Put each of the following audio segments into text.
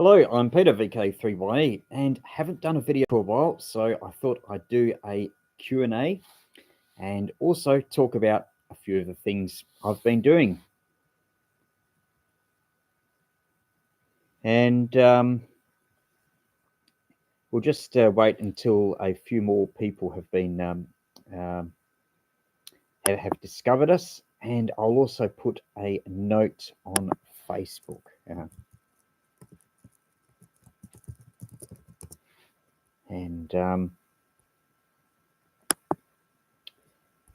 Hello, I'm Peter VK3YE and haven't done a video for a while, so I thought I'd do a Q&A and also talk about a few of the things I've been doing. And we'll just wait until a few more people have been have discovered us, and I'll also put a note on Facebook.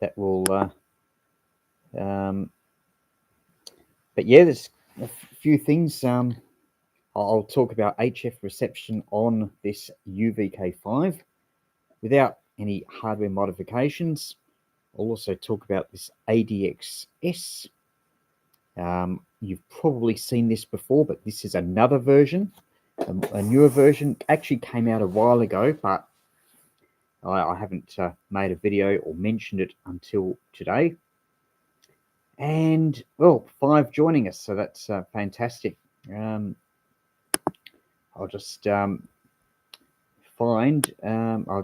That will but yeah, there's a few things. I'll talk about HF reception on this UVK5 without any hardware modifications. I'll also talk about this ADX-S. You've probably seen this before, but this is another version, a newer version. Actually came out a while ago, but I haven't made a video or mentioned it until today. And well, 5 joining us, so that's fantastic. I'll just I'll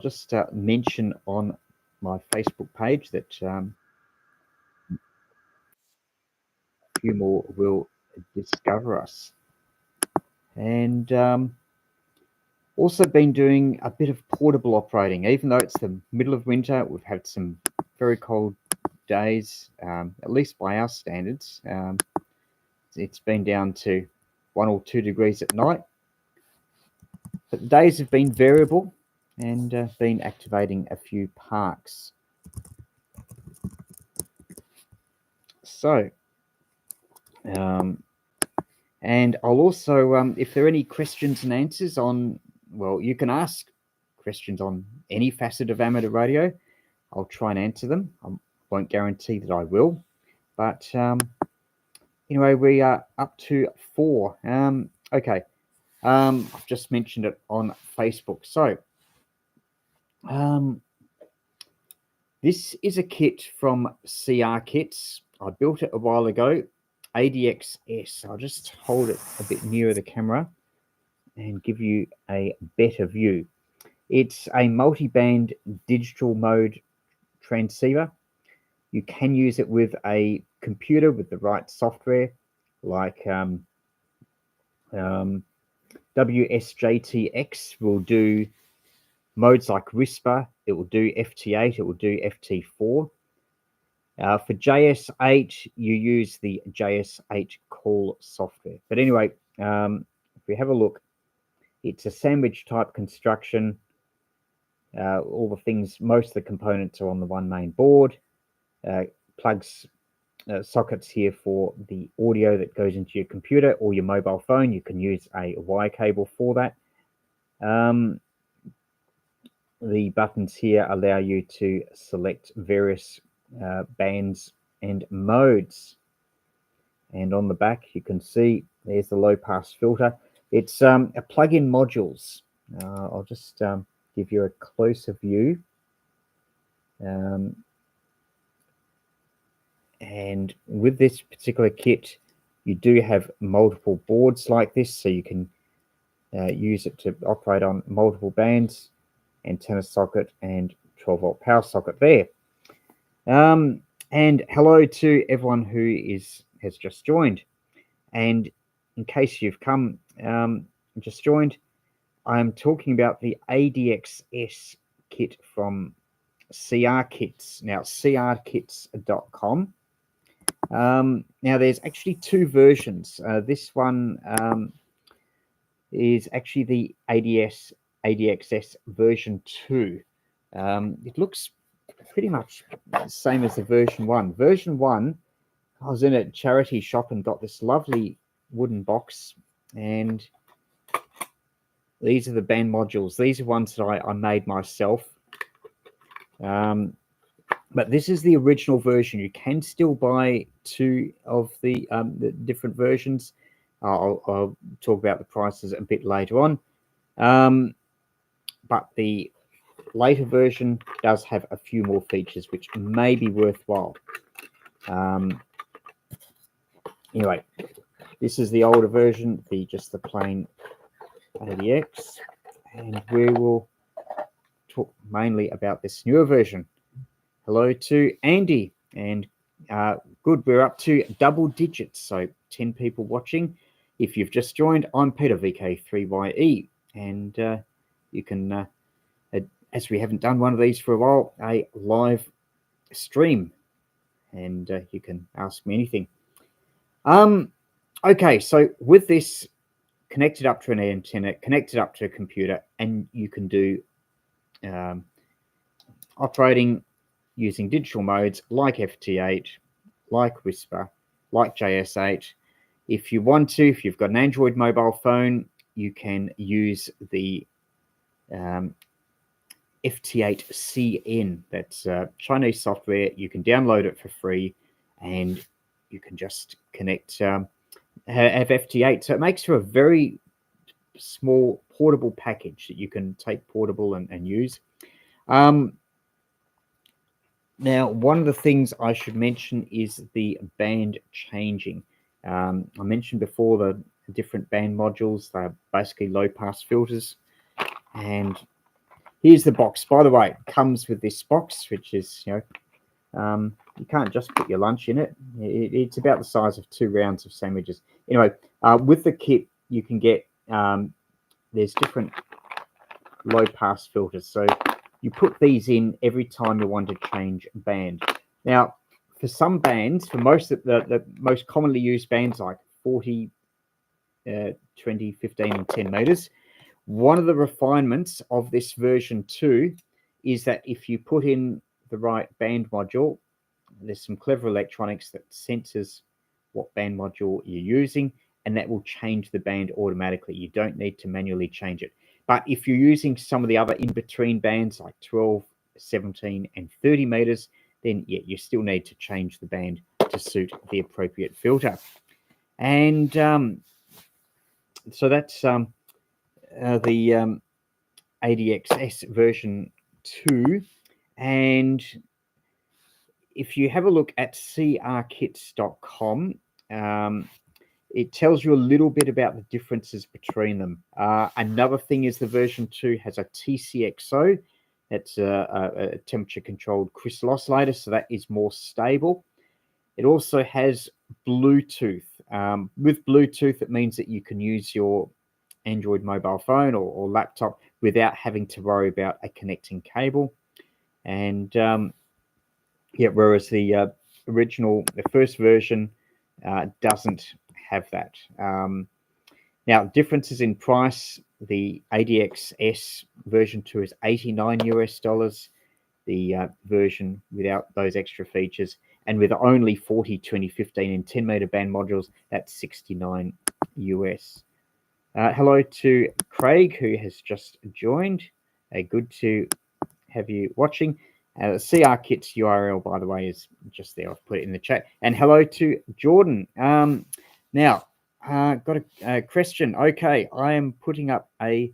just mention on my Facebook page that a few more will discover us. And also been doing a bit of portable operating, even though it's the middle of winter. We've had some very cold days, at least by our standards. It's been down to 1 or 2 degrees at night, but the days have been variable and been activating a few parks. So and I'll also if there are any questions and answers on, well, you can ask questions on any facet of amateur radio. I'll try and answer them. I won't guarantee that I will, but anyway, we are up to 4. Okay, I've just mentioned it on Facebook. So this is a kit from CR Kits. I built it a while ago. ADX-S. I'll just hold it a bit nearer the camera and give you a better view. It's a multi-band digital mode transceiver. You can use it with a computer with the right software, like WSJTX will do modes like Whisper. It will do FT8. It will do FT4. For JS8, you use the JS8 call software. But anyway, if we have a look, it's a sandwich type construction. All the things, most of the components are on the one main board. Plugs, sockets here for the audio that goes into your computer or your mobile phone. You can use a wire cable for that. The buttons here allow you to select various bands and modes, and on the back you can see there's the low pass filter. It's a plug-in modules. I'll just give you a closer view, and with this particular kit you do have multiple boards like this, so you can use it to operate on multiple bands, antenna socket and 12-volt power socket there. And hello to everyone who has just joined. And in case you've come just joined, I'm talking about the ADX-S kit from CR Kits. Now, crkits.com. Now, there's actually 2 versions. This one is actually the ADX-S version 2. It looks pretty much the same as the version 1. Version 1, I was in a charity shop and got this lovely wooden box, and these are the band modules. These are ones that I made myself. But this is the original version. You can still buy 2 of the different versions. I'll talk about the prices a bit later on. But the later version does have a few more features which may be worthwhile. Anyway, this is the older version, just the plain ADX, and we will talk mainly about this newer version. Hello to Andy, and good, we're up to double digits, so 10 people watching. If you've just joined, I'm Peter, VK3YE, and you can, as we haven't done one of these for a while, a live stream, and you can ask me anything. Okay, so with this connected up to an antenna, connected up to a computer, and you can do operating using digital modes like FT8, like Whisper, like JS8. If you want to, if you've got an Android mobile phone, you can use the FT8CN. That's Chinese software. You can download it for free, and you can just connect, have FT8. So it makes for a very small portable package that you can take portable and use. Now, one of the things I should mention is the band changing. I mentioned before the different band modules. They're basically low-pass filters. And here's the box. By the way, it comes with this box, which is, you can't just put your lunch in it. It's about the size of 2 rounds of sandwiches. Anyway, with the kit, you can get, there's different low-pass filters. So you put these in every time you want to change band. Now, for some bands, for most of the most commonly used bands like 40, 20, 15, and 10 meters, one of the refinements of this version 2 is that if you put in the right band module, there's some clever electronics that senses what band module you're using, and that will change the band automatically. You don't need to manually change it. But if you're using some of the other in-between bands like 12, 17, and 30 meters, then yeah, you still need to change the band to suit the appropriate filter. And so that's the ADX-S version 2. And if you have a look at crkits.com, it tells you a little bit about the differences between them. Another thing is the version 2 has a TCXO. That's a temperature-controlled crystal oscillator, so that is more stable. It also has Bluetooth. With Bluetooth, it means that you can use your Android mobile phone or laptop without having to worry about a connecting cable. And yeah, whereas the first version doesn't have that. Now, differences in price, the ADX-S version 2 is $89 US, the version without those extra features, and with only 40, 20, 15, and 10 meter band modules, that's $69 US. Hello to Craig, who has just joined. Good to have you watching. CRKits URL, by the way, is just there. I've put it in the chat. And hello to Jordan. Now, got a question. Okay, I am putting up a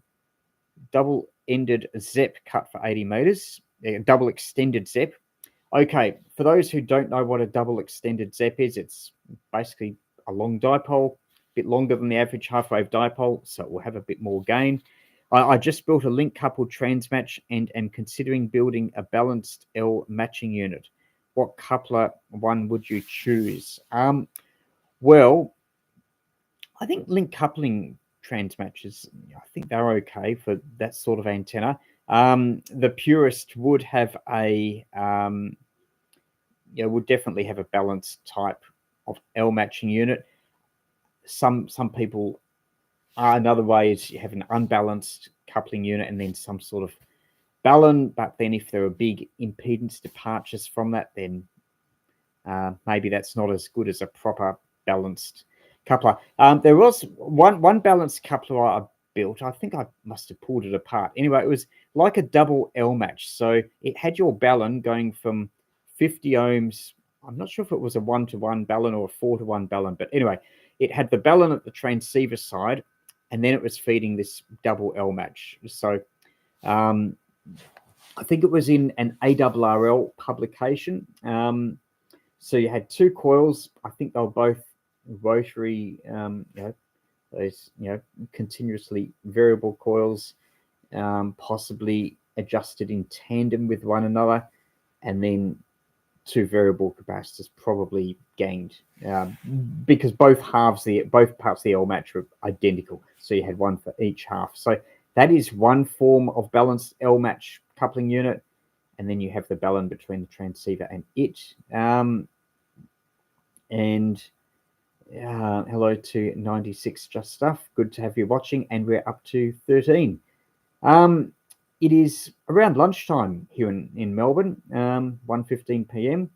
double-ended ZEP cut for 80 meters, a double extended ZEP. Okay, for those who don't know what a double extended ZEP is, it's basically a long dipole, a bit longer than the average half-wave dipole, so it will have a bit more gain. I just built a link-coupled transmatch and considering building a balanced L matching unit. What coupler one would you choose? Well, I think link coupling transmatches, I think they're okay for that sort of antenna. The purist would have would definitely have a balanced type of L matching unit. Some people, another way is you have an unbalanced coupling unit and then some sort of balun, but then if there are big impedance departures from that, then maybe that's not as good as a proper balanced coupler. There was one balanced coupler I built. I think I must have pulled it apart. Anyway, it was like a double L match. So it had your balun going from 50 ohms. I'm not sure if it was a 1-to-1 balun or a 4-to-1 balun, but anyway, it had the balun at the transceiver side, and then it was feeding this double L match. So I think it was in an ARRL publication. So you had 2 coils. I think they were both rotary, those, continuously variable coils, possibly adjusted in tandem with one another, and then two variable capacitors probably gained, because both parts of the L match are identical. So you had one for each half. So that is one form of balanced L match coupling unit. And then you have the balun between the transceiver and it. Hello to 96 Just Stuff. Good to have you watching. And we're up to 13. It is around lunchtime here in Melbourne, 1:15 p.m.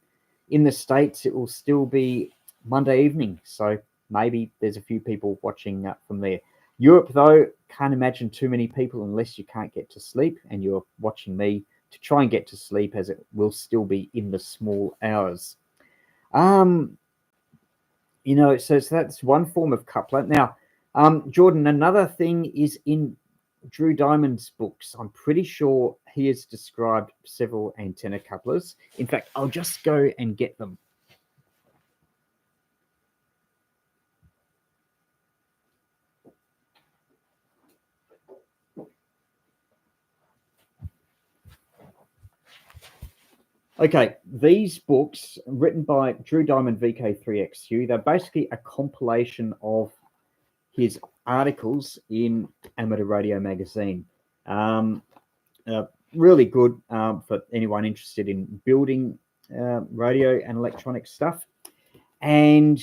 In the States, it will still be Monday evening. So maybe there's a few people watching from there. Europe, though, can't imagine too many people unless you can't get to sleep and you're watching me to try and get to sleep, as it will still be in the small hours. So that's one form of coupler. Now, Jordan, another thing is in Drew Diamond's books. I'm pretty sure he has described several antenna couplers. In fact, I'll just go and get them. Okay, these books written by Drew Diamond VK3YE, they're basically a compilation of his articles in Amateur Radio magazine. Really good for anyone interested in building radio and electronic stuff. And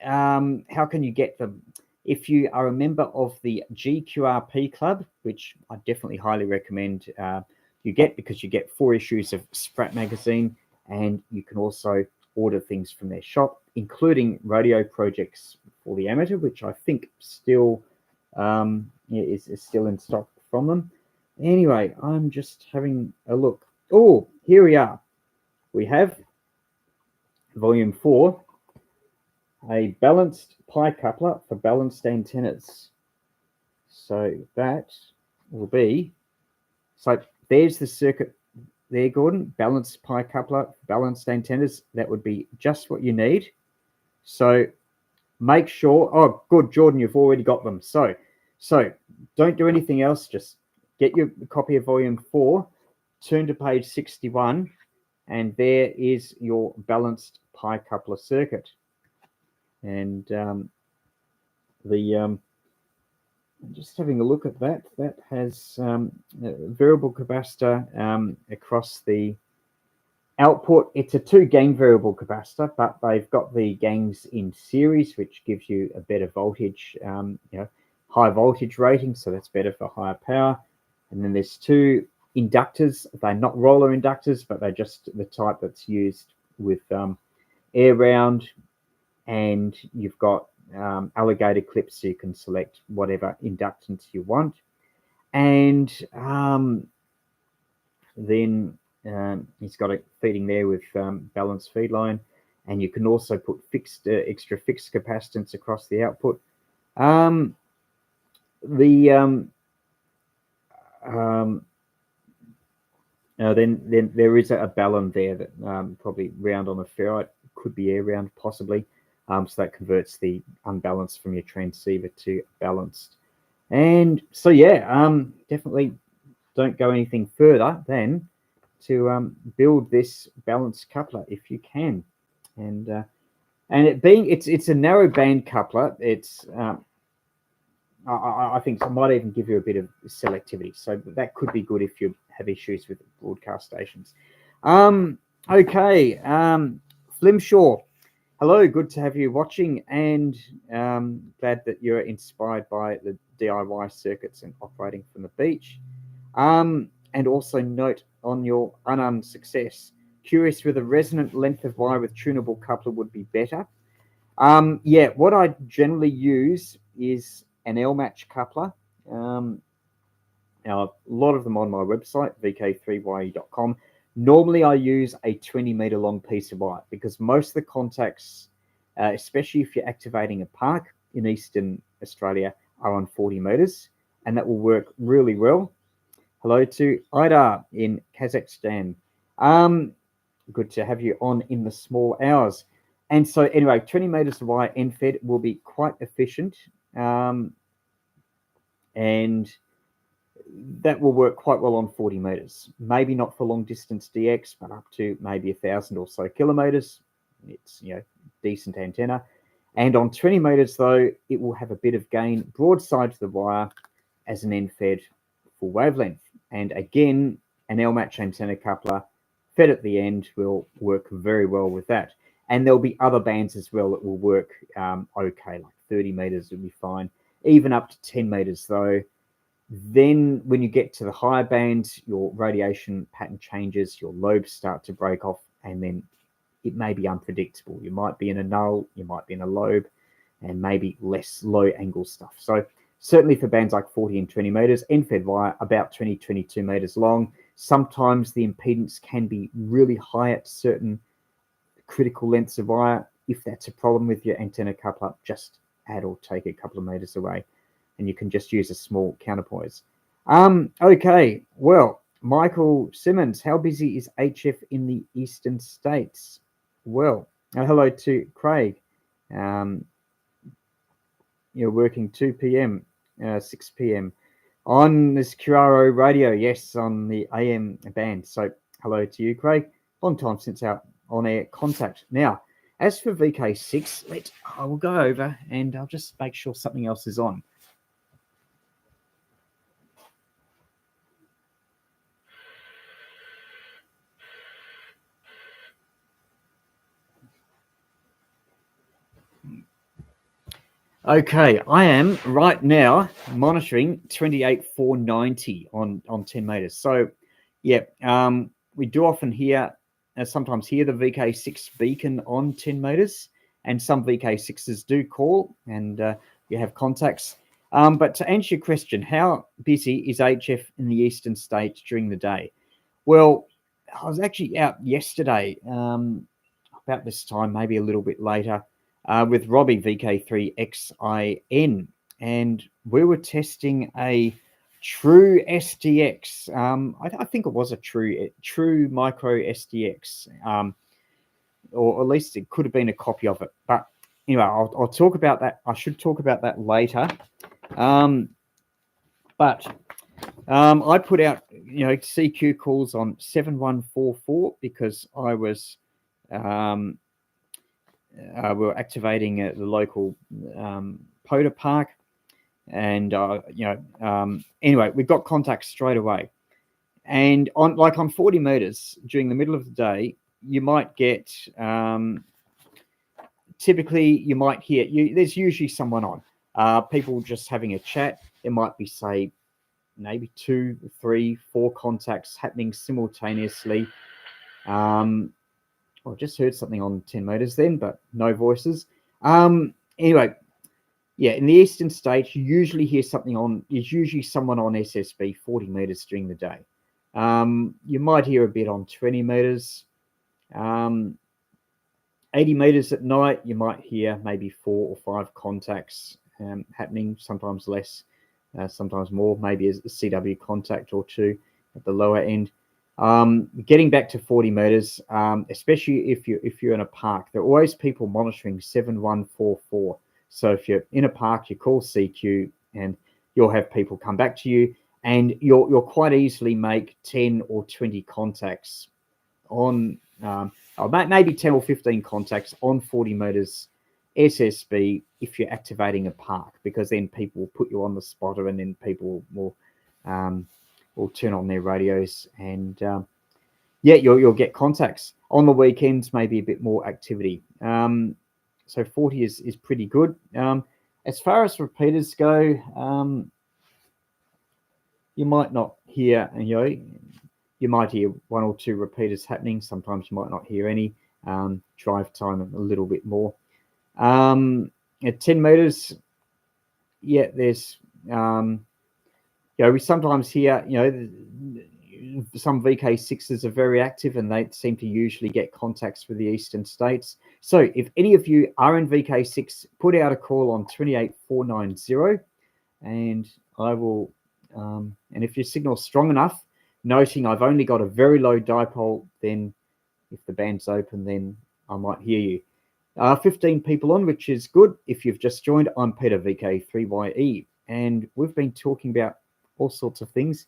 how can you get them? If you are a member of the GQRP club, which I definitely highly recommend you get, because you get 4 issues of Sprat magazine, and you can also order things from their shop, including radio projects for the amateur, which I think still is still in stock from them. Anyway, I'm just having a look. Oh, here we are. We have volume 4, a balanced pi coupler for balanced antennas. So that will be, so there's the circuit there, Gordon. Balanced pi coupler, balanced antennas. That would be just what you need. So make sure, oh, good, Jordan, you've already got them. So don't do anything else. Just get your copy of volume 4, turn to page 61, and there is your balanced pi coupler circuit. And I'm just having a look at that. That has a variable capacitor across the output. It's a 2-gang variable capacitor, but they've got the gangs in series, which gives you a better voltage, high voltage rating. So that's better for higher power. And then there's 2 inductors. They're not roller inductors, but they're just the type that's used with air round. And you've got alligator clips, so you can select whatever inductance you want. And then he's got a feeding there with balanced feed line, and you can also put extra fixed capacitance across the output. Then there is a balun there that probably round on a ferrite, could be air round possibly. So that converts the unbalanced from your transceiver to balanced. And so, definitely don't go anything further than to build this balanced coupler if you can. And it being, it's a narrow band coupler. It's I think it might even give you a bit of selectivity. So that could be good if you have issues with broadcast stations. Okay, Flimshaw. Hello, good to have you watching, and glad that you're inspired by the DIY circuits and operating from the beach. And also note on your unarmed success, curious whether resonant length of wire with tunable coupler would be better. What I generally use is an L-match coupler. Now, a lot of them on my website, VK3YE.com. Normally, I use a 20-meter long piece of wire because most of the contacts, especially if you're activating a park in Eastern Australia, are on 40 meters, and that will work really well. Hello to Ida in Kazakhstan. Good to have you on in the small hours. And so anyway, 20 meters of wire end fed will be quite efficient and that will work quite well on 40 meters. Maybe not for long distance DX, but up to maybe 1,000 or so kilometers. It's, you know, decent antenna. And on 20 meters, though, it will have a bit of gain broadside to the wire as an end-fed full wavelength. And again, an L-match antenna coupler fed at the end will work very well with that. And there'll be other bands as well that will work okay, like 30 meters will be fine. Even up to 10 meters, though, then when you get to the higher bands, your radiation pattern changes, your lobes start to break off, and then it may be unpredictable. You might be in a null, you might be in a lobe, and maybe less low angle stuff. So certainly for bands like 40 and 20 meters, end-fed wire, about 20, 22 meters long. Sometimes the impedance can be really high at certain critical lengths of wire. If that's a problem with your antenna coupler, just add or take a couple of meters away, and you can just use a small counterpoise. Okay, well, Michael Simmons, how busy is HF in the eastern states? Well, hello to Craig. You're working 2 p.m., 6 p.m. on this QRO radio, yes, on the AM band. So hello to you, Craig. Long time since our on-air contact. Now, as for VK6, I will go over and I'll just make sure something else is on. Okay, I am right now monitoring 28,490 on 10 meters. So, yeah, we do often sometimes hear the VK6 beacon on 10 meters, and some VK6s do call, and you have contacts. But to answer your question, how busy is HF in the eastern states during the day? Well, I was actually out yesterday about this time, maybe a little bit later, with Robbie VK3YE, and we were testing a true SDX. I think it was a true micro SDX, or at least it could have been a copy of it. But anyway, I'll talk about that. I should talk about that later. But I put out, CQ calls on 7144 because I was we were activating the local POTA park, and anyway, we got contacts straight away. And on 40 meters during the middle of the day, you might get typically you might hear there's usually someone on, people just having a chat. There might be, say, maybe 2, 3, 4 contacts happening simultaneously. I just heard something on 10 meters then, but no voices. Anyway, yeah, in the eastern states, you usually hear something on, there's usually someone on SSB 40 meters during the day. You might hear a bit on 20 meters. 80 meters at night, you might hear maybe 4 or 5 contacts happening, sometimes less, sometimes more, maybe a CW contact or 2 at the lower end. Getting back to 40 meters, especially if you're in a park, there are always people monitoring 7144. So if you're in a park, you call CQ, and you'll have people come back to you, and you'll quite easily make 10 or 20 contacts on, maybe 10 or 15 contacts on 40 meters SSB if you're activating a park, because then people will put you on the spotter, and then people will turn on their radios, and you'll get contacts. On the weekends, maybe a bit more activity. So 40 is pretty good. As far as repeaters go, you might not hear, you might hear 1 or 2 repeaters happening. Sometimes you might not hear any. Drive time a little bit more. At 10 meters, yeah, there's we sometimes hear, some VK6s are very active, and they seem to usually get contacts with the eastern states. So if any of you are in VK6, put out a call on 28490, and I will, and if your signal's strong enough, noting I've only got a very low dipole, then if the band's open, then I might hear you. 15 people on, which is good. If you've just joined, I'm Peter VK3YE, and we've been talking about all sorts of things,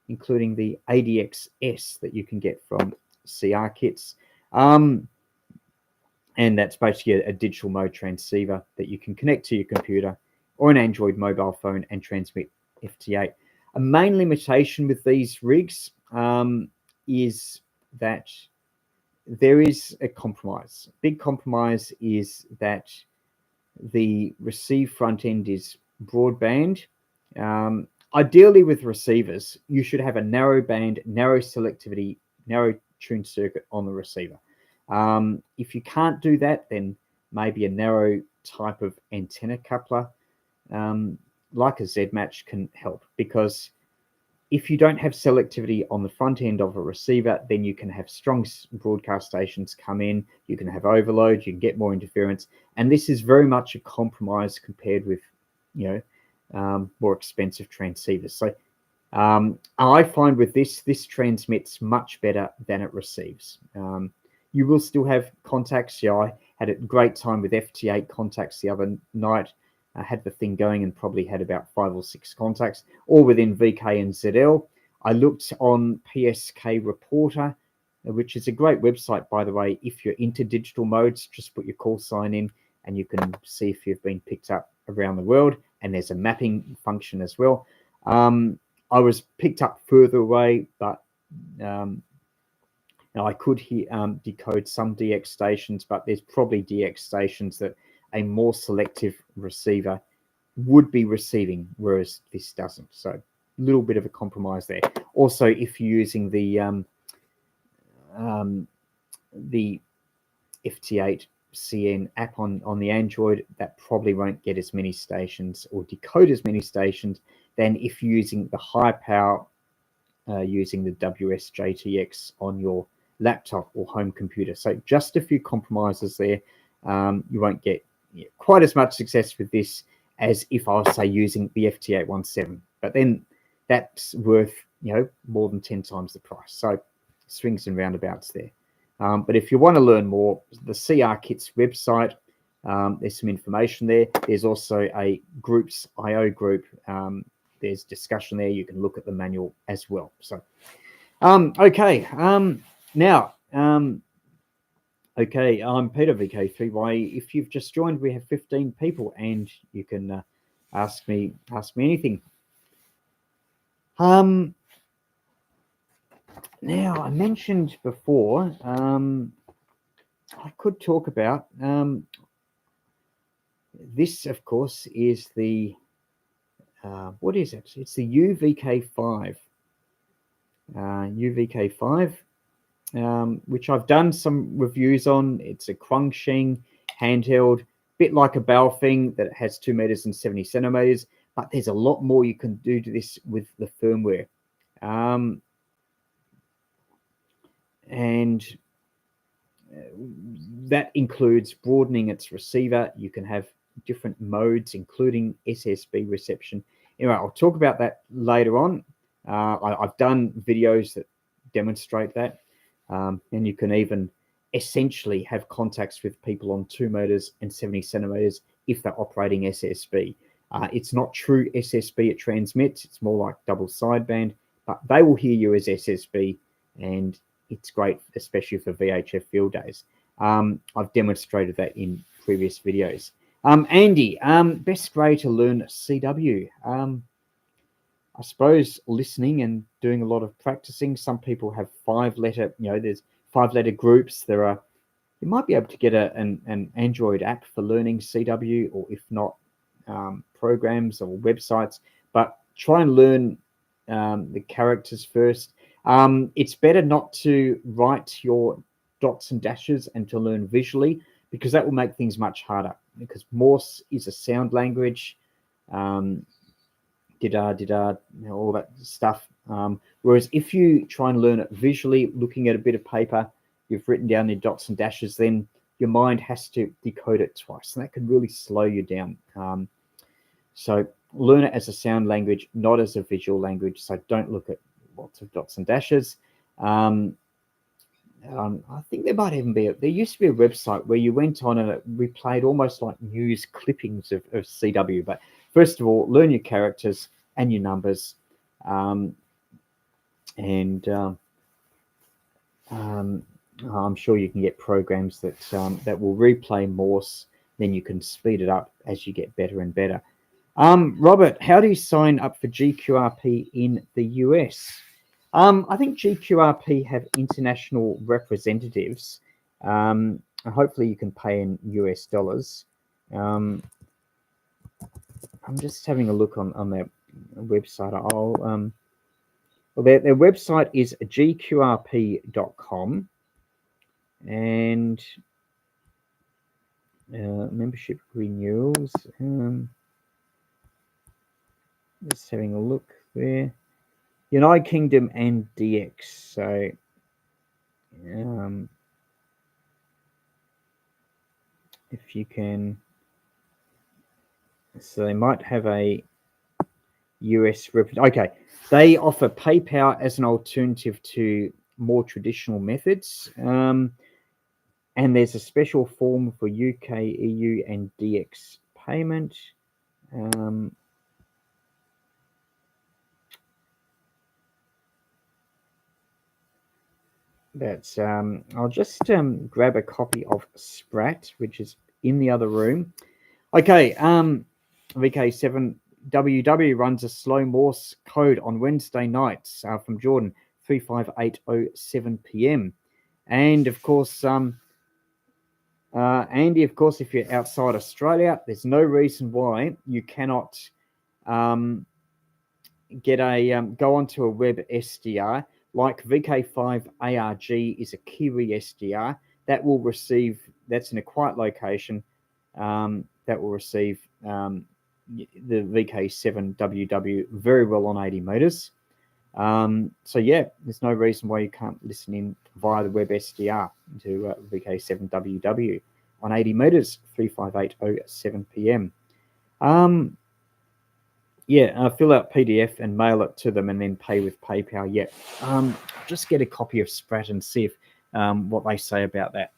including the ADX-S that you can get from CR kits. And that's basically a digital mode transceiver that you can connect to your computer or an Android mobile phone and transmit FT8. A main limitation with these rigs is that there is a compromise. Big compromise is that the receive front end is broadband. Ideally with receivers, you should have a narrow band, narrow selectivity, narrow tune circuit on the receiver. If you can't do that, then maybe a narrow type of antenna coupler like a Z-Match can help, because if you don't have selectivity on the front end of a receiver, then you can have strong broadcast stations come in, you can have overload, you can get more interference, and this is very much a compromise compared with, more expensive transceivers. So I find with this transmits much better than it receives. You will still have contacts. I had a great time with FT8 contacts the other night. I had the thing going and probably had about 5 or 6 contacts, all within VK and ZL. I looked on PSK Reporter, which is a great website, by the way. If you're into digital modes, just put your call sign in and you can see if you've been picked up around the world. And there's a mapping function as well. I was picked up further away, but I could decode some DX stations, but there's probably DX stations that a more selective receiver would be receiving, whereas this doesn't. So a little bit of a compromise there. Also, if you're using the FT8 CN app on the Android, that probably won't get as many stations or decode as many stations than if you're using the high power using the WSJTX on your laptop or home computer. So just a few compromises there. You won't get quite as much success with this as if I was, say, using the FT817, but then that's worth more than 10 times the price. So swings and roundabouts there. But if you want to learn more, the CR Kits website, there's some information there. There's also a groups IO group. There's discussion there. You can look at the manual as well. So, okay. Now, okay, I'm Peter VK3YE. If you've just joined, we have 15 people, and you can ask me anything. Now, I mentioned before, I could talk about this, of course, is the, what is it? It's the UVK5. UVK5, which I've done some reviews on. It's a Krungsheng handheld, bit like a Baofeng that has 2 meters and 70 centimeters, but there's a lot more you can do to this with the firmware. And that includes broadening its receiver. You can have different modes, including SSB reception. Anyway, I'll talk about that later on. I've done videos that demonstrate that. And you can even essentially have contacts with people on 2 meters and 70 centimeters if they're operating SSB. It's not true SSB it transmits. It's more like double sideband, but they will hear you as SSB, and it's great, especially for VHF field days. I've demonstrated that in previous videos. Andy, best way to learn CW. I suppose listening and doing a lot of practicing. Some people have 5-letter, there's 5-letter groups. You might be able to get an Android app for learning CW, or if not, programs or websites, but try and learn the characters first. It's better not to write your dots and dashes and to learn visually, because that will make things much harder, because Morse is a sound language, all that stuff. Whereas if you try and learn it visually, looking at a bit of paper, you've written down your dots and dashes, then your mind has to decode it twice, and that can really slow you down. So learn it as a sound language, not as a visual language. So don't look at lots of dots and dashes. I think there might even be there used to be a website where you went on and it replayed almost like news clippings of CW. But first of all, learn your characters and your numbers, and I'm sure you can get programs that that will replay Morse. Then you can speed it up as you get better and better. Robert, how do you sign up for GQRP in the US? I think GQRP have international representatives. Hopefully you can pay in US dollars. I'm just having a look on their website. Well, their website is gqrp.com, and membership renewals. Just having a look there. United Kingdom and DX. So if you can, so they might have a US okay. They offer PayPal as an alternative to more traditional methods. And there's a special form for UK, EU, and DX payment. That's I'll just grab a copy of Sprat, which is in the other room. Okay, VK7WW runs a slow Morse code on Wednesday nights from Jordan, 35807 p.m. And of course, Andy, of course, if you're outside Australia, there's no reason why you cannot get a go onto a web SDR like VK5ARG is a Kiwi SDR that will receive, that's in a quiet location, that will receive the VK7WW very well on 80 meters. So yeah, there's no reason why you can't listen in via the web SDR to VK7WW on 80 meters, 35807 p.m. Yeah, fill out PDF and mail it to them and then pay with PayPal. Yeah, just get a copy of Sprat and see if what they say about that.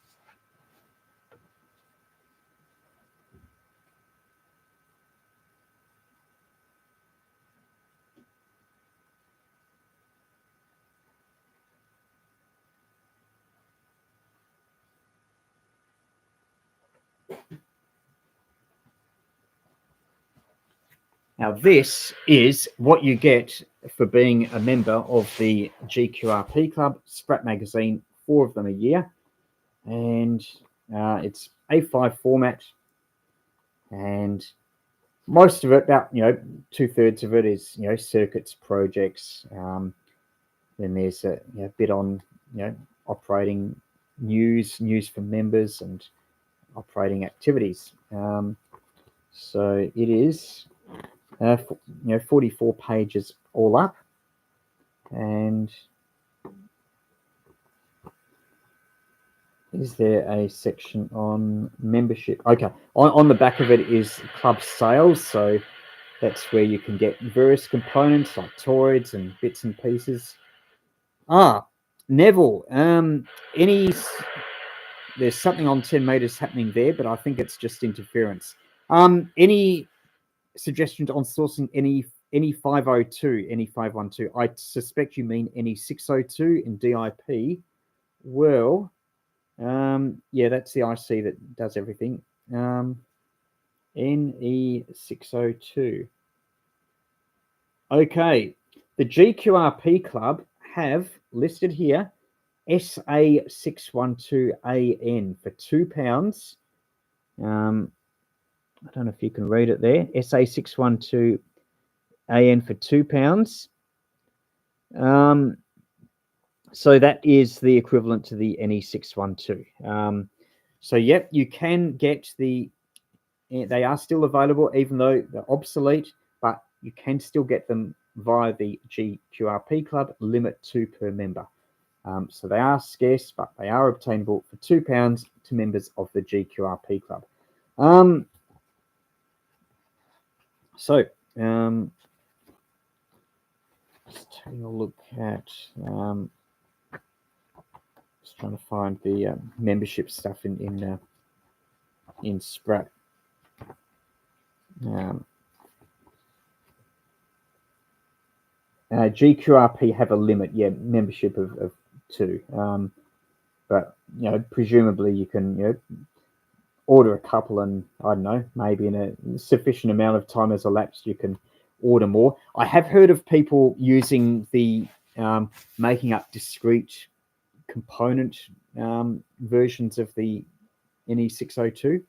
Now, this is what you get for being a member of the GQRP Club, Sprat Magazine, 4 of them a year. And it's A5 format. And most of it, about 2/3 of it is circuits, projects. Then there's a bit on operating news for members and operating activities. So it is 44 pages all up, and is there a section on membership? Okay, on the back of it is club sales, so that's where you can get various components like toroids and bits and pieces. Neville, there's something on 10 meters happening there, but I think it's just interference. Any suggestions on sourcing any 502, any 512? I suspect you mean any 602 in DIP. Well, yeah, that's the IC that does everything. NE602. Okay, the GQRP Club have listed here SA612AN for £2. I don't know if you can read it there. SA612AN for £2. So that is the equivalent to the NE612. So yep, you can get they are still available, even though they're obsolete, but you can still get them via the GQRP Club, limit 2 per member. So they are scarce, but they are obtainable for £2 to members of the GQRP Club. So just taking a look at Just trying to find the membership stuff in Sprat. GQRP have a limit, membership of 2. But presumably you can order a couple, and I don't know, maybe in a sufficient amount of time has elapsed, you can order more. I have heard of people using the making up discrete component versions of the NE602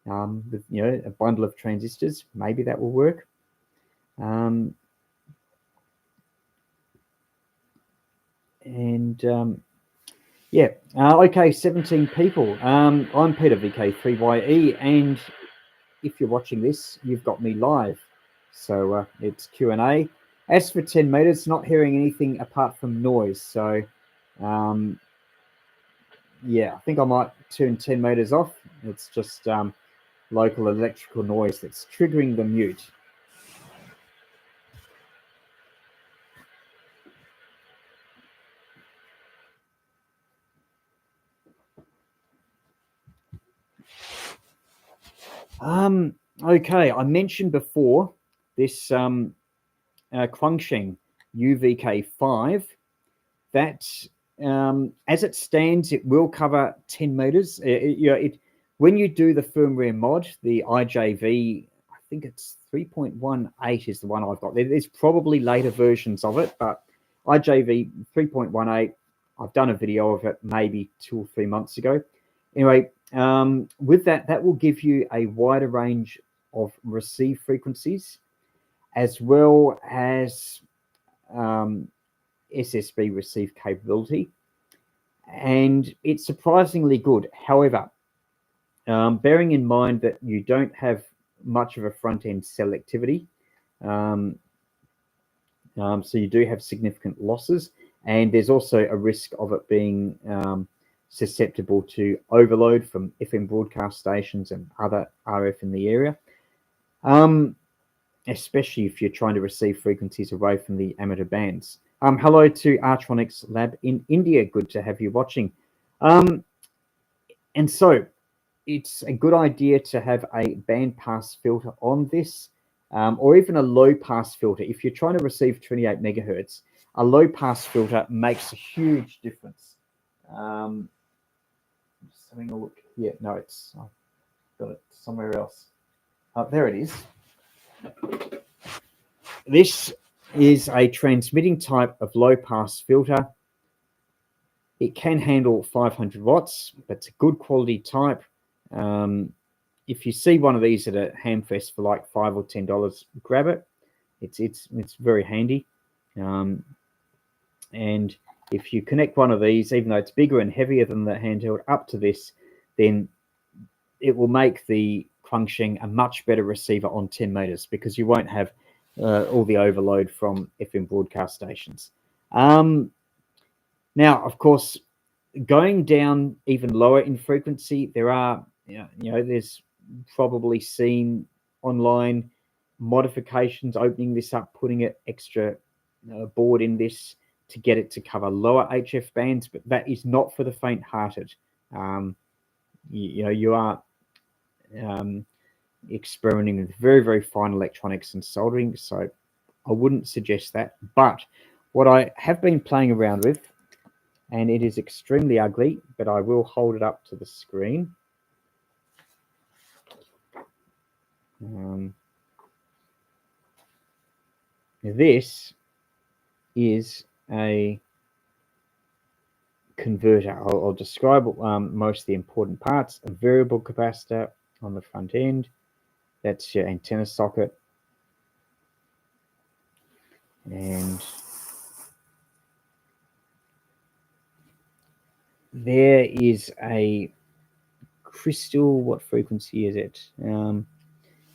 with a bundle of transistors. Maybe that will work. Okay, 17 people. I'm Peter VK3YE, and if you're watching this, you've got me live. So it's Q&A. As for 10 meters, not hearing anything apart from noise. So I think I might turn 10 meters off. It's just local electrical noise that's triggering the mute. Okay, I mentioned before this Quansheng UVK5, that as it stands, it will cover 10 meters. When you do the firmware mod, the IJV, I think it's 3.18 is the one I've got. There's probably later versions of it, but IJV 3.18, I've done a video of it maybe 2 or 3 months ago. Anyway, with that will give you a wider range of receive frequencies, as well as SSB receive capability, and it's surprisingly good. However, bearing in mind that you don't have much of a front-end selectivity, so you do have significant losses, and there's also a risk of it being susceptible to overload from FM broadcast stations and other RF in the area, especially if you're trying to receive frequencies away from the amateur bands. Hello to Artronics Lab in India. Good to have you watching. And so it's a good idea to have a bandpass filter on this, or even a low pass filter. If you're trying to receive 28 megahertz, a low pass filter makes a huge difference. Just having a look here. No, I've got it somewhere else. There it is. This is a transmitting type of low pass filter. It can handle 500 watts, but it's a good quality type. If you see one of these at a Hamfest for like $5 or $10, grab it. It's very handy. And if you connect one of these, even though it's bigger and heavier than the handheld, up to this, then it will make the Quansheng a much better receiver on 10 meters, because you won't have all the overload from FM broadcast stations. Now, of course, going down even lower in frequency, there are, there's probably seen online modifications, opening this up, putting an extra board in this to get it to cover lower HF bands, but that is not for the faint-hearted. You are experimenting with very, very fine electronics and soldering, so I wouldn't suggest that. But what I have been playing around with, and it is extremely ugly, but I will hold it up to the screen. This is a converter. I'll describe most of the important parts. A variable capacitor on the front end. That's your antenna socket. And there is a crystal. What frequency is it?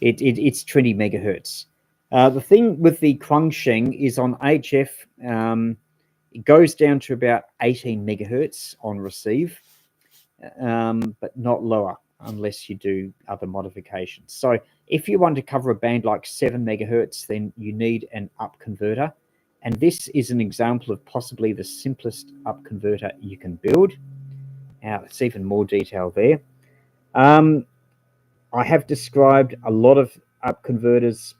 It's 20 megahertz. The thing with the Quansheng is on HF, it goes down to about 18 megahertz on receive, but not lower unless you do other modifications. So if you want to cover a band like 7 megahertz, then you need an up converter. And this is an example of possibly the simplest up converter you can build. Now, it's even more detail there. I have described a lot of up converters.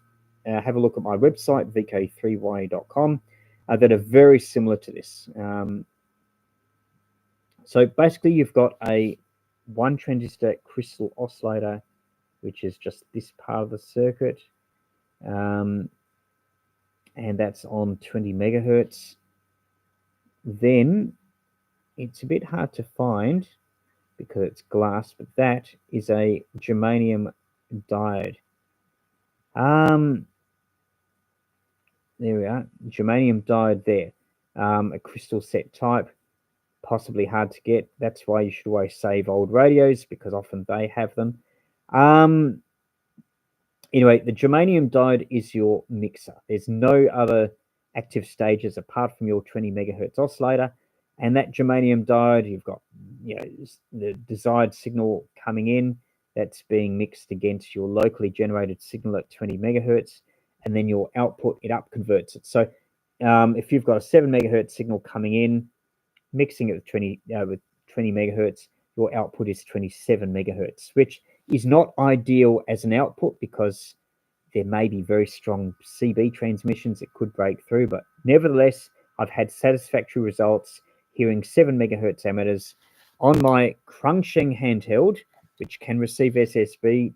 Have a look at my website, VK3YE.com, that are very similar to this. So basically, you've got a one transistor crystal oscillator, which is just this part of the circuit. And that's on 20 megahertz. Then it's a bit hard to find because it's glass, but that is a germanium diode. There we are, germanium diode there, a crystal set type, possibly hard to get. That's why you should always save old radios, because often they have them. Anyway, the germanium diode is your mixer. There's no other active stages apart from your 20 megahertz oscillator. And that germanium diode, you've got, you know, the desired signal coming in that's being mixed against your locally generated signal at 20 megahertz, and then your output, it up converts it. So if you've got a 7 megahertz signal coming in, mixing it with 20 megahertz, your output is 27 megahertz, which is not ideal as an output because there may be very strong CB transmissions that could break through. But nevertheless, I've had satisfactory results hearing 7 megahertz emitters on my Crunching handheld, which can receive SSB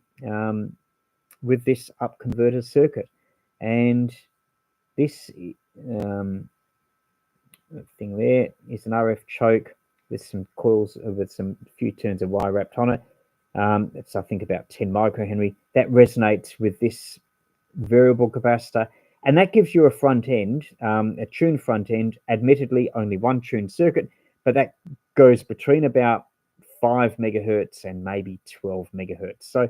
with this up converter circuit. And this thing there is an RF choke with some coils with some few turns of wire wrapped on it. It's, I think, about 10 microhenry. That resonates with this variable capacitor, and that gives you a front end, a tuned front end, admittedly only one tuned circuit, but that goes between about 5 megahertz and maybe 12 megahertz. So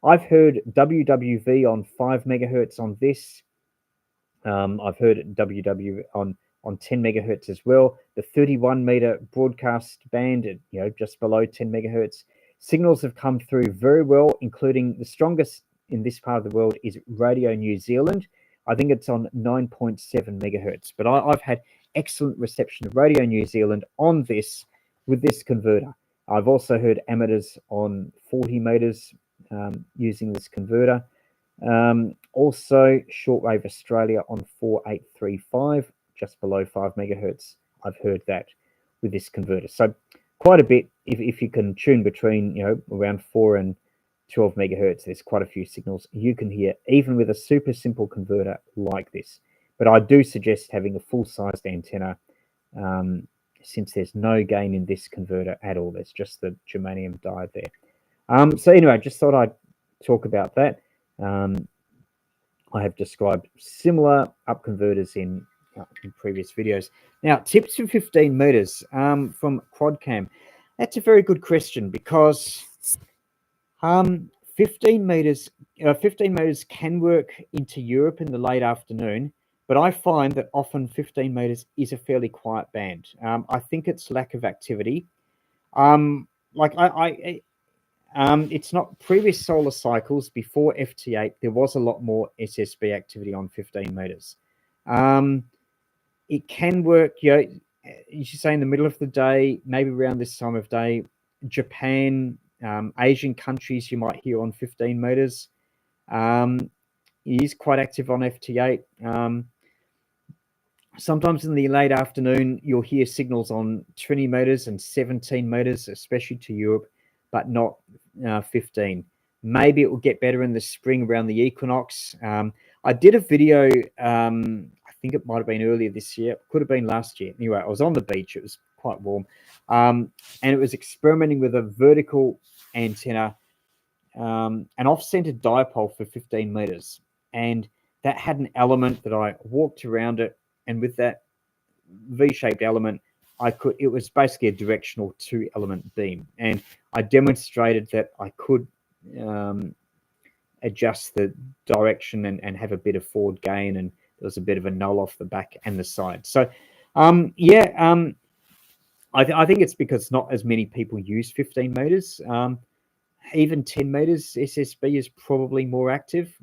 I've heard WWV on 5 megahertz on this. I've heard WW on 10 megahertz as well. The 31 meter broadcast band at, you know, just below 10 megahertz. Signals have come through very well, including the strongest in this part of the world is Radio New Zealand. I think it's on 9.7 megahertz, but I've had excellent reception of Radio New Zealand on this with this converter. I've also heard amateurs on 40 meters using this converter. Also Shortwave Australia on 4835, just below 5 megahertz. I've heard that with this converter. So quite a bit. If you can tune between, you know, around 4 and 12 megahertz, there's quite a few signals you can hear, even with a super simple converter like this. But I do suggest having a full-sized antenna, since there's no gain in this converter at all. There's just the germanium diode there. So anyway, I just thought I'd talk about that. I have described similar up converters in previous videos. Now, tips for 15 meters from Quadcam. That's a very good question, because 15 meters can work into Europe in the late afternoon, but I find that often 15 meters is a fairly quiet band. I think it's lack of activity. It's not previous solar cycles before FT8. There was a lot more SSB activity on 15 meters. It can work, you know, you should say in the middle of the day, maybe around this time of day. Japan, Asian countries, you might hear on 15 meters. It is quite active on FT8. Sometimes in the late afternoon, you'll hear signals on 20 meters and 17 meters, especially to Europe, but not 15. Maybe it will get better in the spring around the equinox. I did a video, I think it might have been earlier this year, could have been last year. Anyway, I was on the beach, it was quite warm, and it was experimenting with a vertical antenna, an off-centered dipole for 15 meters, and that had an element that I walked around it, and with that V-shaped element, it was basically a directional 2-element beam, and I demonstrated that I could adjust the direction and have a bit of forward gain, and there was a bit of a null off the back and the side. So I think it's because not as many people use 15 meters. Even 10 meters SSB is probably more active.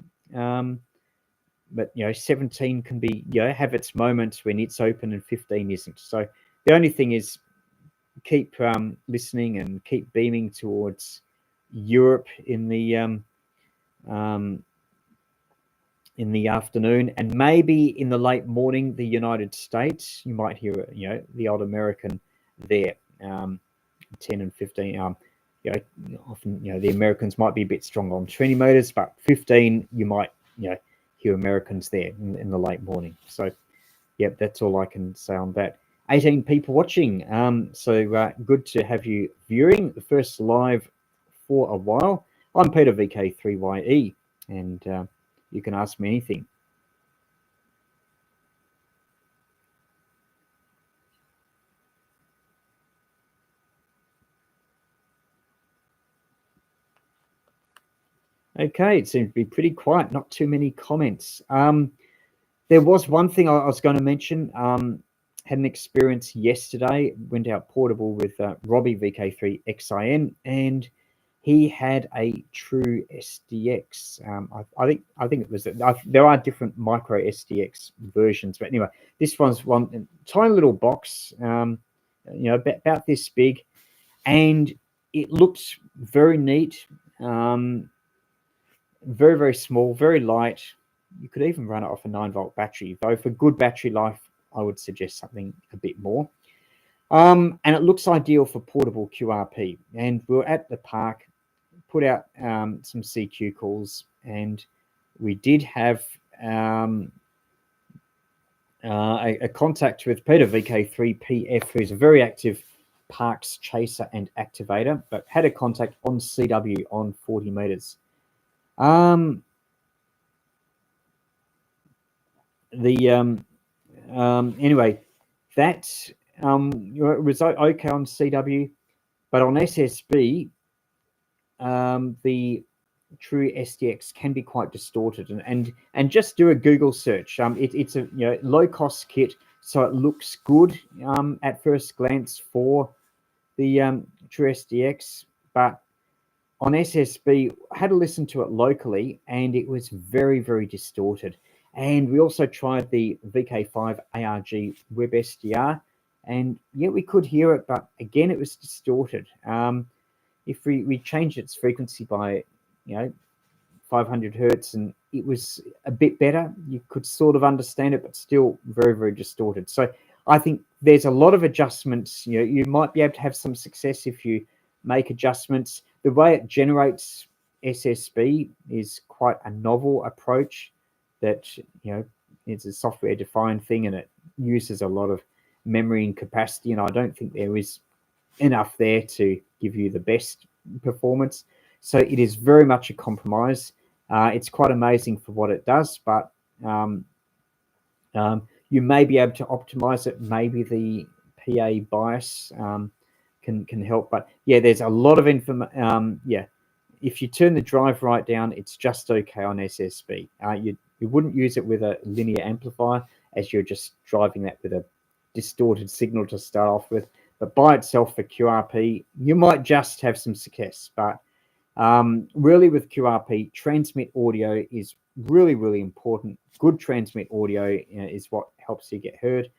but 17 can be have its moments when it's open and 15 isn't. So the only thing is keep listening and keep beaming towards Europe in the afternoon, and maybe in the late morning the United States. You might hear the old American there, 10 and 15. Often the Americans might be a bit stronger on 20 meters, but 15 you might hear Americans there in the late morning. So yep, that's all I can say on that. 18 people watching, so good to have you viewing the first live for a while. I'm Peter VK3YE, and you can ask me anything. Okay, it seemed to be pretty quiet, not too many comments. There was one thing I was going to mention. Had an experience yesterday, went out portable with Robbie VK3YE, and he had a true SDX. I think it was there are different micro SDX versions, but anyway, this one's one tiny little box, about this big, and it looks very neat. Very, very small, very light. You could even run it off a 9-volt battery, though for good battery life, I would suggest something a bit more. And it looks ideal for portable QRP. And we were at the park, put out some CQ calls, and we did have a contact with Peter VK3PF, who's a very active parks chaser and activator, but had a contact on CW on 40 meters. Anyway, that was okay on CW, but on SSB, the true SDX can be quite distorted, and just do a Google search. It's a low cost kit, so it looks good at first glance for the true SDX, but on SSB, I had to listen to it locally, and it was very, very distorted. And we also tried the VK5 ARG Web SDR, and yeah, we could hear it, but again, it was distorted. If we changed its frequency by 500 hertz, and it was a bit better, you could sort of understand it, but still very, very distorted. So I think there's a lot of adjustments. You might be able to have some success if you make adjustments. The way it generates SSB is quite a novel approach that, it's a software defined thing, and it uses a lot of memory and capacity. And I don't think there is enough there to give you the best performance. So it is very much a compromise. It's quite amazing for what it does, but you may be able to optimize it. Maybe the PA bias can help, but yeah, there's a lot of information. If you turn the drive right down, it's just okay on SSB. You wouldn't use it with a linear amplifier, as you're just driving that with a distorted signal to start off with. But by itself for QRP, you might just have some success. But really with QRP, transmit audio is really, really important. Good transmit audio is what helps you get heard.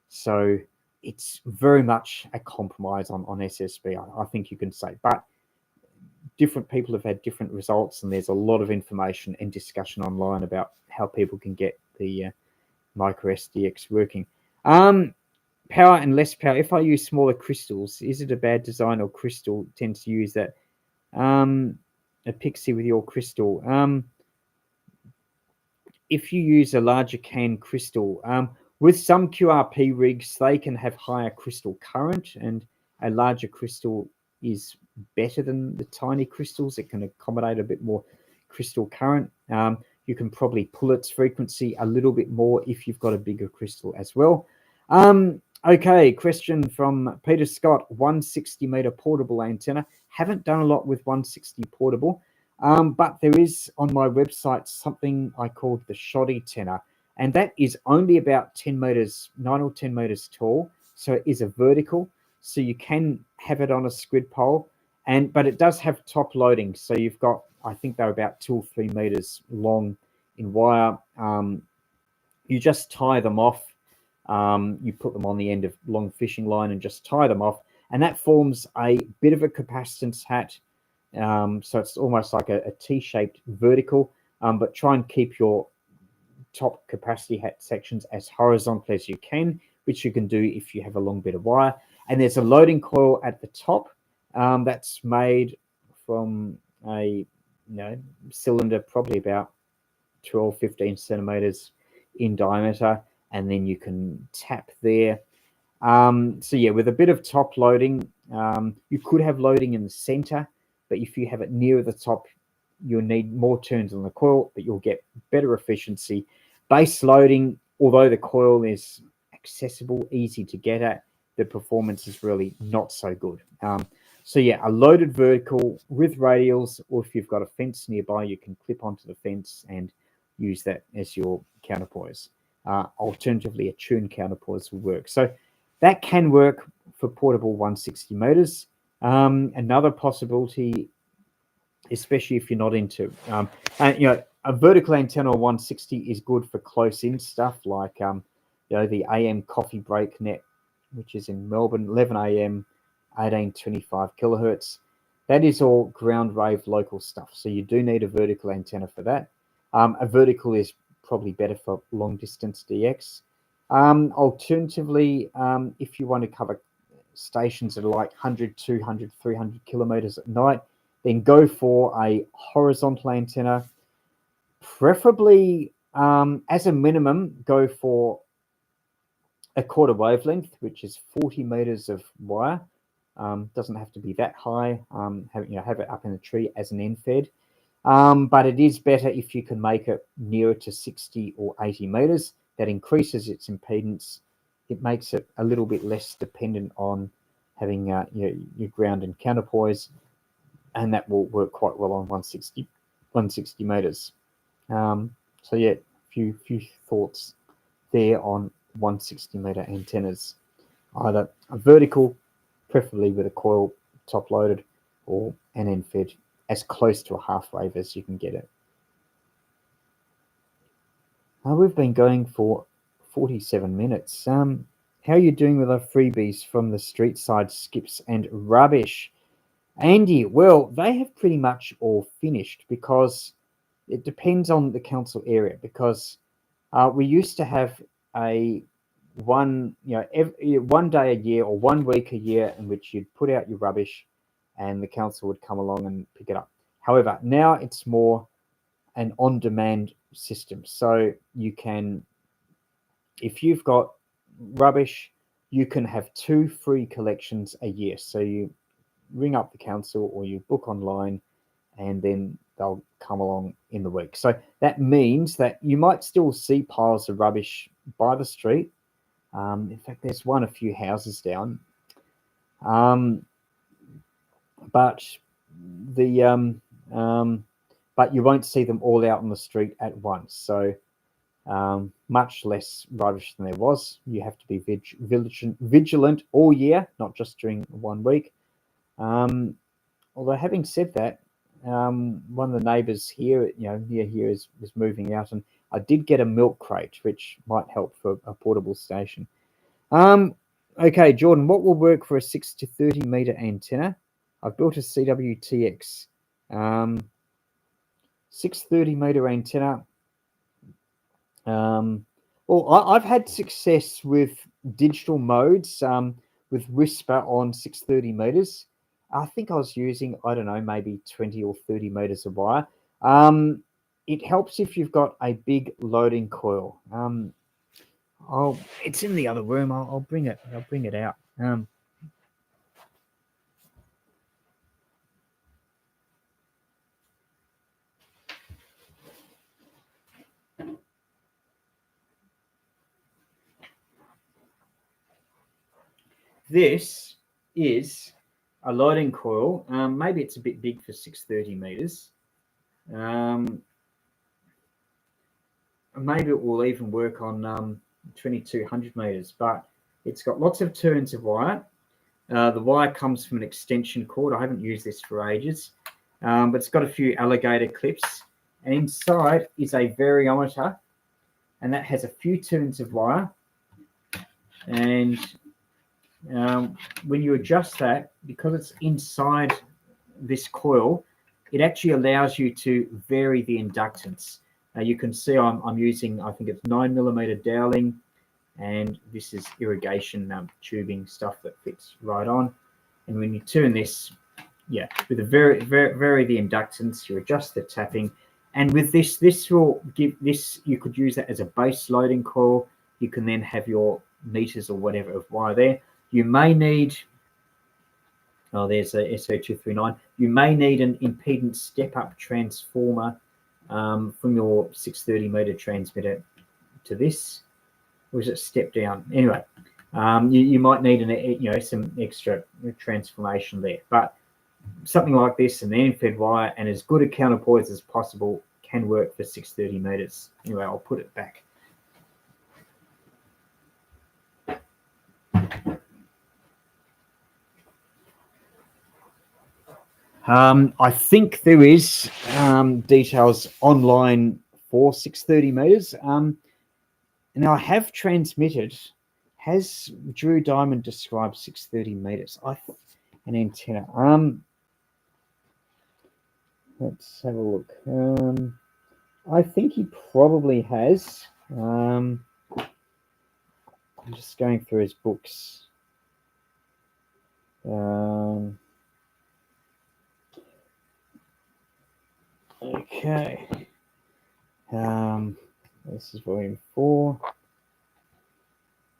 So it's very much a compromise on SSB, I think you can say. But different people have had different results, and there's a lot of information and discussion online about how people can get the micro SDX working. Power and less power. If I use smaller crystals, is it a bad design, or crystal tends to use that? A pixie with your crystal. If you use a larger can crystal, with some QRP rigs, they can have higher crystal current, and a larger crystal is better than the tiny crystals. It can accommodate a bit more crystal current. You can probably pull its frequency a little bit more if you've got a bigger crystal as well. Okay, question from Peter Scott. 160 meter portable antenna. Haven't done a lot with 160 portable, but there is on my website something I called the shoddy tenor, and that is only about 10 meters, 9 or 10 meters tall. So it is a vertical, so you can have it on a squid pole, but it does have top loading. So you've got, I think they're about 2 or 3 meters long in wire. You just tie them off. You put them on the end of long fishing line and just tie them off, and that forms a bit of a capacitance hat. So it's almost like a T-shaped vertical, but try and keep your top capacity hat sections as horizontal as you can, which you can do if you have a long bit of wire. And there's a loading coil at the top that's made from a cylinder, probably about 12-15 centimeters in diameter, and then you can tap there. So yeah, with a bit of top loading, you could have loading in the center, but if you have it near the top, you'll need more turns on the coil, but you'll get better efficiency. Base loading, although the coil is accessible, easy to get at, the performance is really not so good. So yeah, a loaded vertical with radials, or if you've got a fence nearby, you can clip onto the fence and use that as your counterpoise. Alternatively, a tune counterpoise will work. So that can work for portable 160 motors. Another possibility, especially if you're not into, a vertical antenna 160 is good for close-in stuff like, the AM coffee break net, which is in Melbourne, 11 AM, 1825 kilohertz. That is all ground wave local stuff. So you do need a vertical antenna for that. A vertical is probably better for long distance DX. Alternatively, if you want to cover stations that are like 100, 200, 300 kilometers at night, then go for a horizontal antenna. Preferably, as a minimum, go for a quarter wavelength, which is 40 meters of wire. Doesn't have to be that high. Have it up in the tree as an end fed. But it is better if you can make it nearer to 60 or 80 meters. That increases its impedance. It makes it a little bit less dependent on having your ground and counterpoise, and that will work quite well on 160 meters. So yeah, few thoughts there on 160 meter antennas. Either a vertical, preferably with a coil top loaded, or an end fed, as close to a half wave as you can get it. We've been going for 47 minutes. How are you doing with our freebies from the street side skips and rubbish? Andy, well, they have pretty much all finished, because it depends on the council area, because we used to have one day a year or 1 week a year in which you'd put out your rubbish and the council would come along and pick it up. However, now it's more an on-demand system. So you can, if you've got rubbish, you can have 2 free collections a year. So you ring up the council or you book online, and then they'll come along in the week. So that means that you might still see piles of rubbish by the street. In fact, there's one a few houses down. But you won't see them all out on the street at once. So much less rubbish than there was. You have to be vigilant all year, not just during 1 week. Although having said that, one of the neighbours here, near here, was moving out, and I did get a milk crate, which might help for a portable station. Okay, Jordan, what will work for a 6 to 30 meter antenna? I've built a CWTX 630 meter antenna. Well, I've had success with digital modes with Whisper on 630 meters. I think I was using, I don't know, maybe 20 or 30 meters of wire. It helps if you've got a big loading coil. It's in the other room. I'll bring it out. This is a loading coil. Maybe it's a bit big for 630 meters. Maybe it will even work on 2200 meters, but it's got lots of turns of wire. The wire comes from an extension cord. I haven't used this for ages, but it's got a few alligator clips. and inside is a variometer, and that has a few turns of wire. And when you adjust that, because it's inside this coil, it actually allows you to vary the inductance. You can see I'm using, I think it's 9mm dowling, and this is irrigation tubing stuff that fits right on. And when you turn this, yeah, with a vary the inductance, you adjust the tapping, and with this will give this, you could use that as a base loading coil. You can then have your meters or whatever of wire there. You may need, oh, there's a SO239. You may need an impedance step-up transformer from your 630 meter transmitter to this, or is it step down? Anyway, you might need some extra transformation there, but something like this and the end-fed wire and as good a counterpoise as possible can work for 630 meters. Anyway, I'll put it back. I think there is details online for 630 meters. Now I have transmitted. Has Drew Diamond described 630 meters? An antenna. Let's have a look. I think he probably has. I'm just going through his books. Okay. This is volume 4.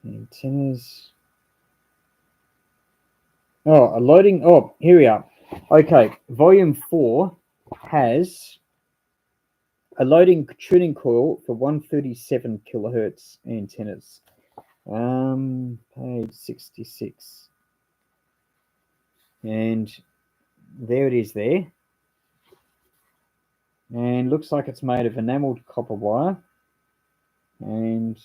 Antennas. Oh, a loading. Oh, here we are. Okay, volume 4 has a loading tuning coil for 137 kilohertz antennas. Page 66. And there it is there. And looks like it's made of enameled copper wire. And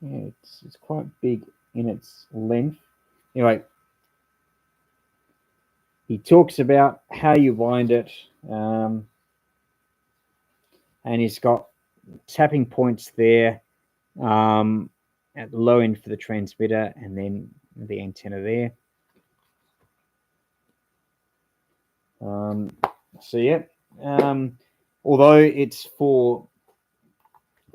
yeah, it's quite big in its length. Anyway, he talks about how you wind it, and he's got tapping points there at the low end for the transmitter, and then the antenna there. So yeah, although it's for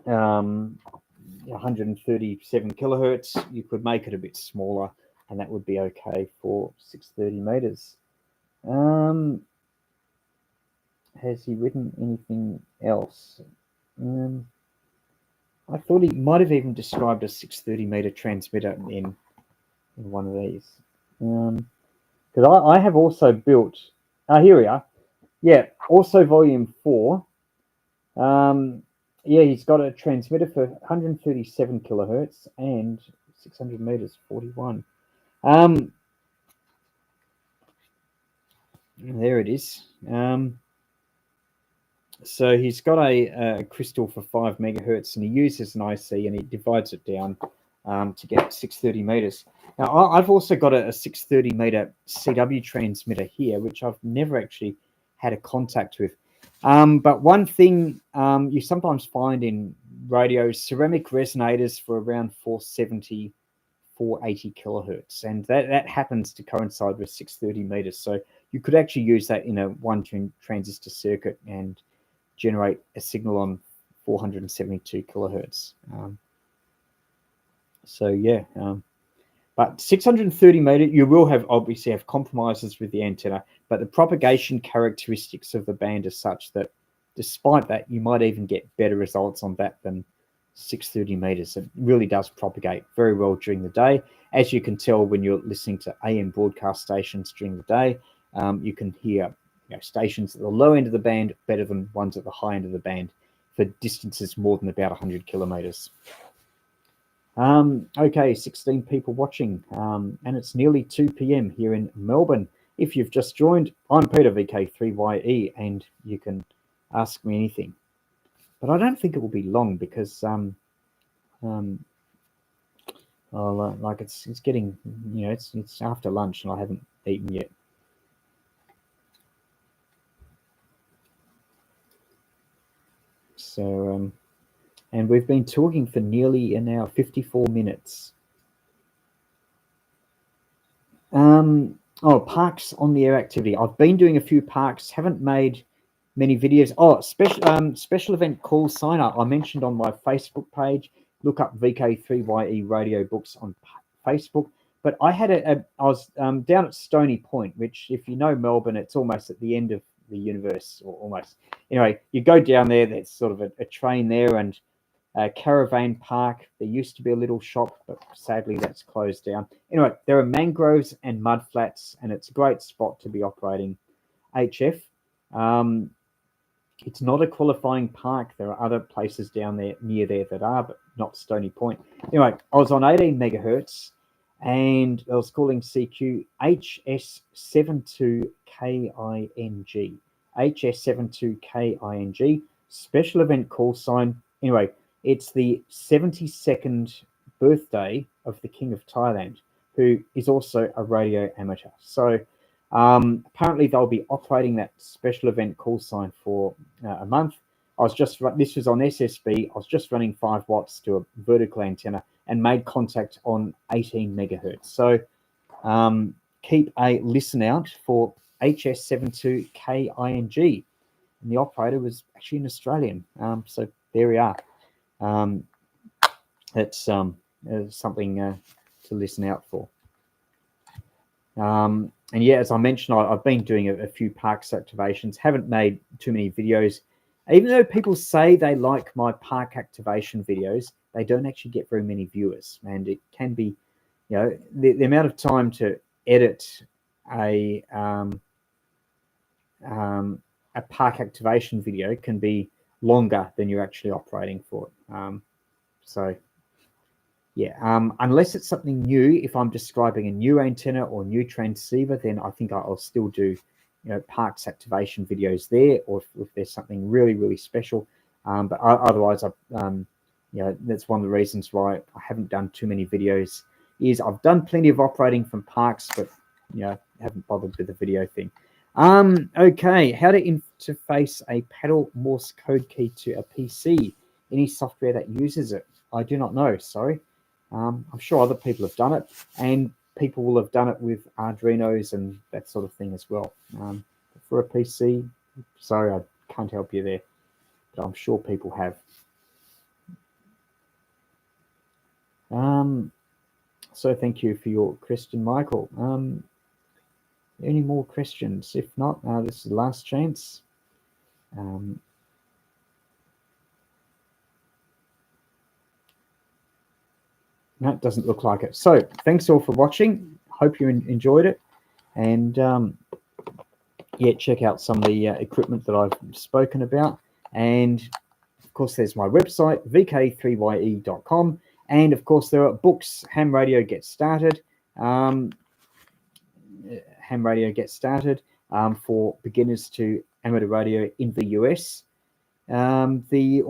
137 kilohertz, you could make it a bit smaller, and that would be okay for 630 meters. Has he written anything else? I thought he might have even described a 630 meter transmitter in one of these. Because I have also built. Here we are. Yeah, also volume 4. Yeah, he's got a transmitter for 137 kilohertz and 600 meters, 41. There it is. So he's got a crystal for 5 megahertz, and he uses an IC and he divides it down to get 630 meters. Now, I've also got a 630 meter CW transmitter here, which I've never actually had a contact with. But one thing you sometimes find in radios, ceramic resonators for around 470, 480 kilohertz, and that happens to coincide with 630 meters. So you could actually use that in a one transistor circuit and generate a signal on 472 kilohertz. So yeah, but 630 meter, you will obviously have compromises with the antenna, but the propagation characteristics of the band are such that despite that, you might even get better results on that than 630 meters. It really does propagate very well during the day. As you can tell when you're listening to AM broadcast stations during the day, you can hear stations at the low end of the band better than ones at the high end of the band for distances more than about 100 kilometers. Okay, 16 people watching, and it's nearly 2 p.m. here in Melbourne. If you've just joined, I'm Peter VK3YE, and you can ask me anything. But I don't think it will be long because like it's getting, it's after lunch and I haven't eaten yet. So, and we've been talking for nearly an hour, 54 minutes. Oh, parks on the air activity. I've been doing a few parks, haven't made many videos. Oh, special event call sign up. I mentioned on my Facebook page. Look up VK3YE radio books on Facebook. But I had I was down at Stony Point, which, if you know Melbourne, it's almost at the end of the universe, or almost. Anyway, you go down there. There's sort of a train there, and Caravan Park. There used to be a little shop, but sadly that's closed down. Anyway, there are mangroves and mud flats, and it's a great spot to be operating HF. It's not a qualifying park. There are other places down there near there that are, but not Stony Point. Anyway, I was on 18 megahertz, and I was calling CQ HS72KING. HS72KING, special event call sign. Anyway, it's the 72nd birthday of the King of Thailand, who is also a radio amateur. So apparently they'll be operating that special event call sign for a month. This was on SSB. I was just running 5 watts to a vertical antenna and made contact on 18 megahertz. So keep a listen out for HS72KING. And the operator was actually an Australian. So there we are. That's something to listen out for. And yeah, as I mentioned, I've been doing a few parks activations. Haven't made too many videos. Even though people say they like my park activation videos, they don't actually get very many viewers. And it can be, the amount of time to edit a park activation video can be longer than you're actually operating for. So yeah, unless it's something new, if I'm describing a new antenna or new transceiver, then I think I'll still do, parks activation videos there, or if there's something really, really special. But otherwise, that's one of the reasons why I haven't done too many videos. Is I've done plenty of operating from parks, but haven't bothered with the video thing. Okay, how to interface a paddle Morse code key to a PC. Any software that uses it? I do not know, sorry. I'm sure other people have done it, and people will have done it with Arduinos and that sort of thing as well. For a PC, sorry, I can't help you there, but I'm sure people have. So thank you for your question, Michael. Any more questions? If not, this is the last chance. No, it doesn't look like it. So thanks all for watching. Hope you enjoyed it. And yeah, check out some of the equipment that I've spoken about. And of course, there's my website, VK3YE.com. And of course, there are books. Ham Radio Gets Started. Ham Radio Gets Started for beginners to amateur radio in the US. The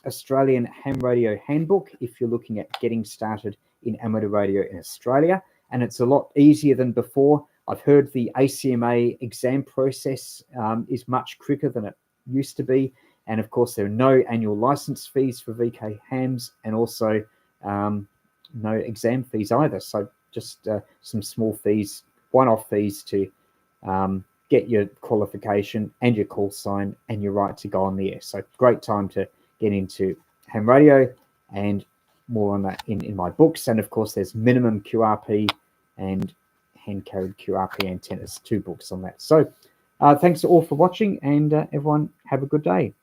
Australian Ham Radio Handbook if you're looking at getting started in amateur radio in Australia, and it's a lot easier than before. I've heard the ACMA exam process is much quicker than it used to be, and of course there are no annual license fees for VK hams, and also no exam fees either. So just some small fees, one-off fees to get your qualification and your call sign and your right to go on the air. So great time to get into ham radio, and more on that in my books. And of course, there's minimum QRP and hand-carried QRP antennas, 2 books on that. So thanks all for watching, and everyone have a good day.